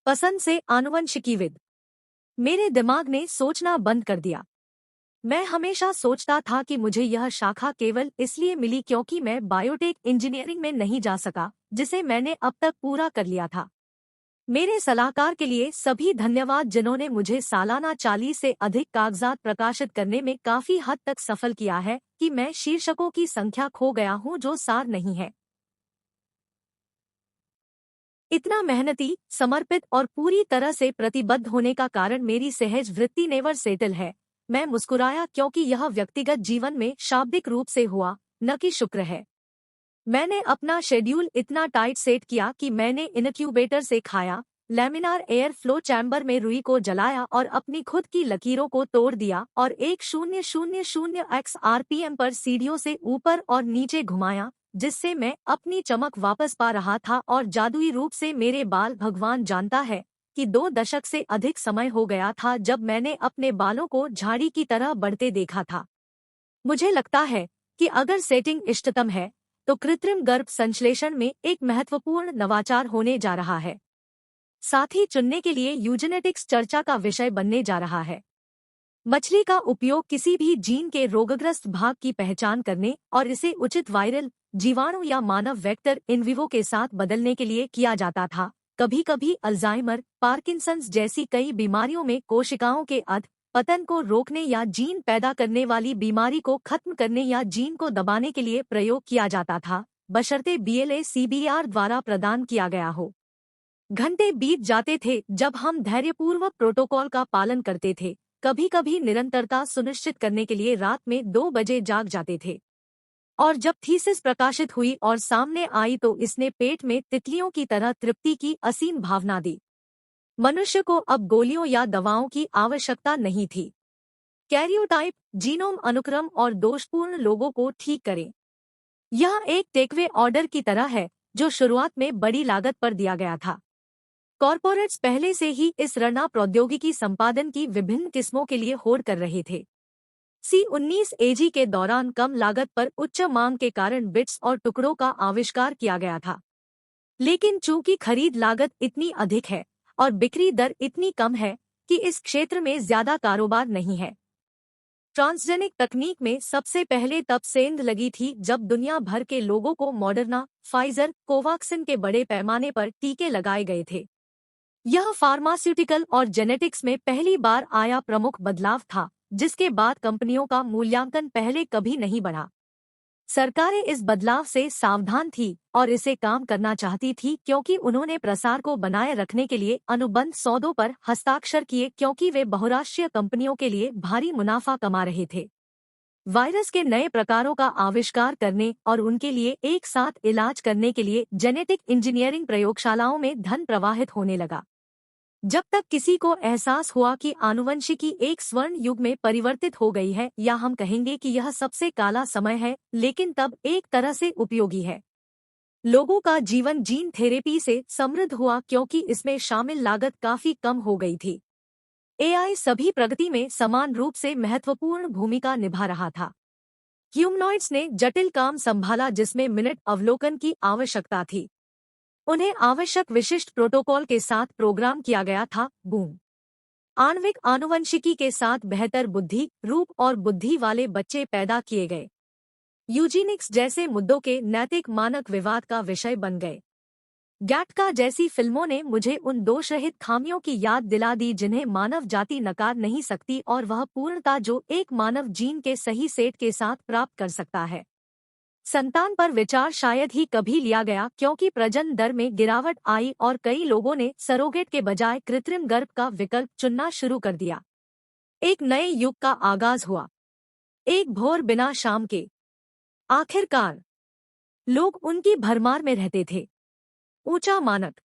पसंद से आनुवंशिकीविद। मेरे दिमाग ने सोचना बंद कर दिया। मैं हमेशा सोचता था कि मुझे यह शाखा केवल इसलिए मिली क्योंकि मैं बायोटेक इंजीनियरिंग में नहीं जा सका, जिसे मैंने अब तक पूरा कर लिया था। मेरे सलाहकार के लिए सभी धन्यवाद जिन्होंने मुझे सालाना 40 से अधिक कागजात प्रकाशित करने में काफी हद तक सफल किया है कि मैं शीर्षकों की संख्या खो गया हूं जो सार नहीं है। इतना मेहनती, समर्पित और पूरी तरह से प्रतिबद्ध होने का कारण मेरी सहज वृत्ति नेवर सेटल है। मैं मुस्कुराया क्योंकि यह व्यक्तिगत जीवन में शाब्दिक रूप से हुआ, न कि शुक्र है। मैंने अपना शेड्यूल इतना टाइट सेट किया कि मैंने इनक्यूबेटर से खाया, लैमिनार एयर फ्लो चैम्बर में रुई को जलाया और अपनी खुद की लकीरों को तोड़ दिया और 1000x आरपीएम पर सीढ़ियों से ऊपर और नीचे घुमाया, जिससे मैं अपनी चमक वापस पा रहा था और जादुई रूप से मेरे बाल। भगवान जानता है कि 2 दशक से अधिक समय हो गया था जब मैंने अपने बालों को झाड़ी की तरह बढ़ते देखा था। मुझे लगता है कि अगर सेटिंग इष्टतम है तो कृत्रिम गर्भ संश्लेषण में एक महत्वपूर्ण नवाचार होने जा रहा है। साथ ही चुनने के लिए यूजेनेटिक्स चर्चा का विषय बनने जा रहा है। मछली का उपयोग किसी भी जीन के रोगग्रस्त भाग की पहचान करने और इसे उचित वायरल, जीवाणु या मानव वेक्टर इन विवो के साथ बदलने के लिए किया जाता था। कभी कभी अल्जाइमर, पार्किंसंस जैसी कई बीमारियों में कोशिकाओं के अध पतन को रोकने या जीन पैदा करने वाली बीमारी को खत्म करने या जीन को दबाने के लिए प्रयोग किया जाता था, बशर्ते बीएलए सीबीआर द्वारा प्रदान किया गया हो। घंटे बीत जाते थे जब हम धैर्यपूर्वक प्रोटोकॉल का पालन करते थे, कभी कभी निरंतरता सुनिश्चित करने के लिए रात में 2 बजे जाग जाते थे। और जब थीसिस प्रकाशित हुई और सामने आई तो इसने पेट में तितलियों की तरह तृप्ति की असीम भावना दी। मनुष्य को अब गोलियों या दवाओं की आवश्यकता नहीं थी। कैरियोटाइप, जीनोम अनुक्रम और दोषपूर्ण लोगों को ठीक करें। यह एक टेकवे ऑर्डर की तरह है जो शुरुआत में बड़ी लागत पर दिया गया था। कॉर्पोरेट्स पहले से ही इस रणा प्रौद्योगिकी संपादन की विभिन्न किस्मों के लिए होड़ कर रहे थे। C19AG के दौरान कम लागत पर उच्च मांग के कारण बिट्स और टुकड़ों का आविष्कार किया गया था। लेकिन चूंकि खरीद लागत इतनी अधिक है और बिक्री दर इतनी कम है कि इस क्षेत्र में ज्यादा कारोबार नहीं है। ट्रांसजेनिक तकनीक में सबसे पहले तब सेंध लगी थी जब दुनिया भर के लोगों को मॉडर्ना, फाइजर, कोवाक्सिन के बड़े पैमाने पर टीके लगाए गए थे। यह फार्मास्यूटिकल और जेनेटिक्स में पहली बार आया प्रमुख बदलाव था, जिसके बाद कंपनियों का मूल्यांकन पहले कभी नहीं बढ़ा। सरकारें इस बदलाव से सावधान थी और इसे काम करना चाहती थी क्योंकि उन्होंने प्रसार को बनाए रखने के लिए अनुबंध सौदों पर हस्ताक्षर किए क्योंकि वे बहुराष्ट्रीय कंपनियों के लिए भारी मुनाफा कमा रहे थे। वायरस के नए प्रकारों का आविष्कार करने और उनके लिए एक साथ इलाज करने के लिए जेनेटिक इंजीनियरिंग प्रयोगशालाओं में धन प्रवाहित होने लगा। जब तक किसी को एहसास हुआ कि आनुवंशिकी एक स्वर्ण युग में परिवर्तित हो गई है, या हम कहेंगे कि यह सबसे काला समय है, लेकिन तब एक तरह से उपयोगी है। लोगों का जीवन जीन थेरेपी से समृद्ध हुआ क्योंकि इसमें शामिल लागत काफी कम हो गई थी। एआई सभी प्रगति में समान रूप से महत्वपूर्ण भूमिका निभा रहा था। ह्यूमनॉइड्स ने जटिल काम संभाला जिसमें मिनट अवलोकन की आवश्यकता थी। उन्हें आवश्यक विशिष्ट प्रोटोकॉल के साथ प्रोग्राम किया गया था। बूम! आणविक आनुवंशिकी के साथ बेहतर बुद्धि, रूप और बुद्धि वाले बच्चे पैदा किए गए। यूजीनिक्स जैसे मुद्दों के नैतिक मानक विवाद का विषय बन गए। गैटका जैसी फिल्मों ने मुझे उन दोषरहित खामियों की याद दिला दी जिन्हें मानव जाति नकार नहीं सकती, और वह पूर्णता जो एक मानव जीन के सही सेट के साथ प्राप्त कर सकता है। संतान पर विचार शायद ही कभी लिया गया क्योंकि प्रजनन दर में गिरावट आई और कई लोगों ने सरोगेट के बजाय कृत्रिम गर्भ का विकल्प चुनना शुरू कर दिया। एक नए युग का आगाज हुआ। एक भोर बिना शाम के। आखिरकार लोग उनकी भरमार में रहते थे। ऊंचा मानक,